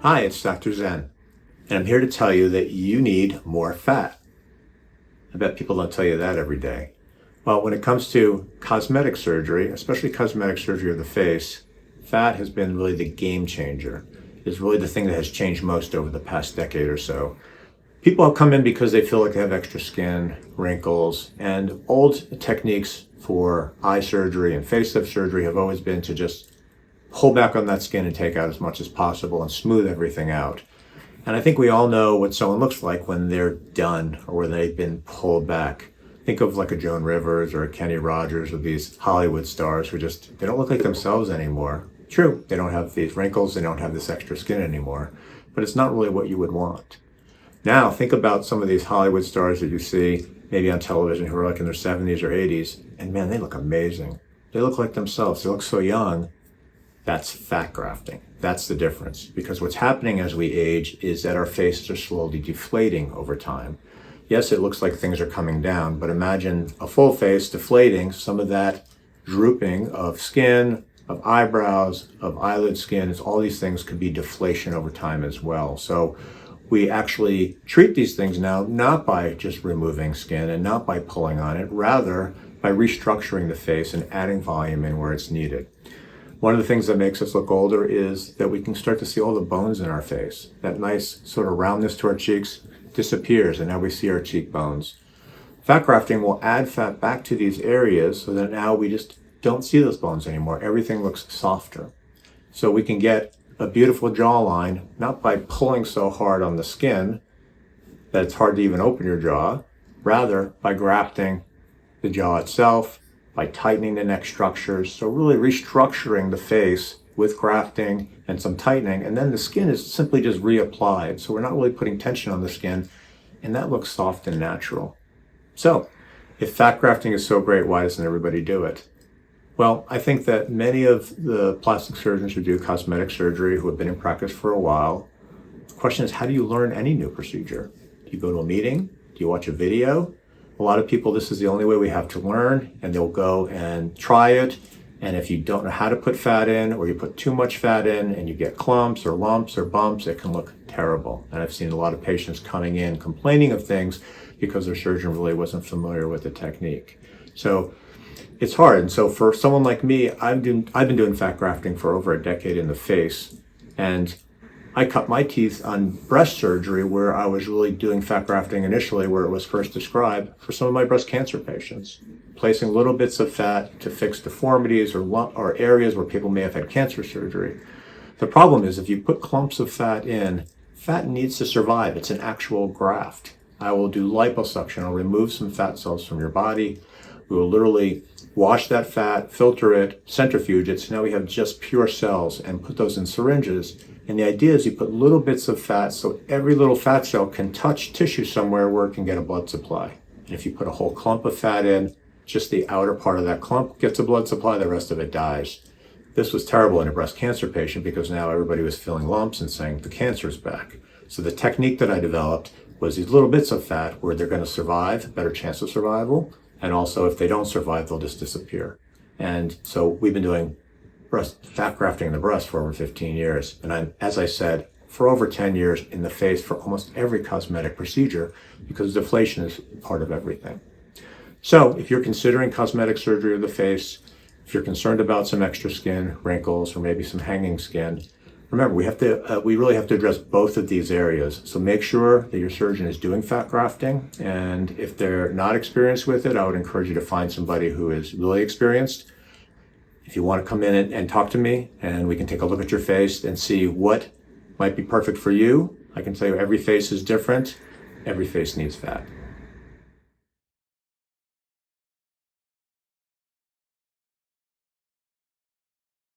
Hi, it's Dr. Zenn, and I'm here to tell you that you need more fat. I bet people don't tell you that every day. Well, when it comes to cosmetic surgery, especially cosmetic surgery of the face, fat has been really the game changer. It's really the thing that has changed most over the past decade or so. People have come in because they feel like they have extra skin, wrinkles, and old techniques for eye surgery and facelift surgery have always been to just pull back on that skin and take out as much as possible and smooth everything out. And I think we all know what someone looks like when they're done or when they've been pulled back. Think of like a Joan Rivers or a Kenny Rogers or these Hollywood stars who they don't look like themselves anymore. True, they don't have these wrinkles, they don't have this extra skin anymore, but it's not really what you would want. Now, think about some of these Hollywood stars that you see maybe on television who are like in their 70s or 80s, and man, they look amazing. They look like themselves, they look so young. That's fat grafting. That's the difference. Because what's happening as we age is that our faces are slowly deflating over time. Yes, it looks like things are coming down, but imagine a full face deflating, some of that drooping of skin, of eyebrows, of eyelid skin, all these things could be deflation over time as well. So we actually treat these things now not by just removing skin and not by pulling on it, rather by restructuring the face and adding volume in where it's needed. One of the things that makes us look older is that we can start to see all the bones in our face. That nice sort of roundness to our cheeks disappears, and now we see our cheekbones. Fat grafting will add fat back to these areas so that now we just don't see those bones anymore. Everything looks softer. So we can get a beautiful jawline, not by pulling so hard on the skin that it's hard to even open your jaw, rather by grafting the jaw itself, by tightening the neck structures. So really restructuring the face with grafting and some tightening, and then the skin is simply just reapplied. So we're not really putting tension on the skin, and that looks soft and natural. So if fat grafting is so great, why doesn't everybody do it? Well, I think that many of the plastic surgeons who do cosmetic surgery who have been in practice for a while, the question is, how do you learn any new procedure? Do you go to a meeting? Do you watch a video? A lot of people, this is the only way we have to learn, and they'll go and try it. And if you don't know how to put fat in, or you put too much fat in and you get clumps or lumps or bumps, it can look terrible. And I've seen a lot of patients coming in complaining of things because their surgeon really wasn't familiar with the technique. So it's hard. And so for someone like me, I've been doing fat grafting for over a decade in the face. And I cut my teeth on breast surgery where I was really doing fat grafting initially where it was first described for some of my breast cancer patients, placing little bits of fat to fix deformities or areas where people may have had cancer surgery. The problem is if you put clumps of fat in, fat needs to survive. It's an actual graft. I will do liposuction. I'll remove some fat cells from your body. We will literally wash that fat, filter it, centrifuge it, so now we have just pure cells, and put those in syringes. And the idea is you put little bits of fat so every little fat cell can touch tissue somewhere where it can get a blood supply. And if you put a whole clump of fat in, just the outer part of that clump gets a blood supply, the rest of it dies. This was terrible in a breast cancer patient because now everybody was feeling lumps and saying the cancer's back. So the technique that I developed was these little bits of fat where they're going to survive, better chance of survival, and also if they don't survive, they'll just disappear. And so we've been doing fat grafting in the breast for over 15 years. And as I said, for over 10 years in the face for almost every cosmetic procedure because deflation is part of everything. So if you're considering cosmetic surgery of the face, if you're concerned about some extra skin, wrinkles, or maybe some hanging skin, remember we really have to address both of these areas. So make sure that your surgeon is doing fat grafting. And if they're not experienced with it, I would encourage you to find somebody who is really experienced. If you want to come in and talk to me and we can take a look at your face and see what might be perfect for you, I can tell you every face is different. Every face needs fat.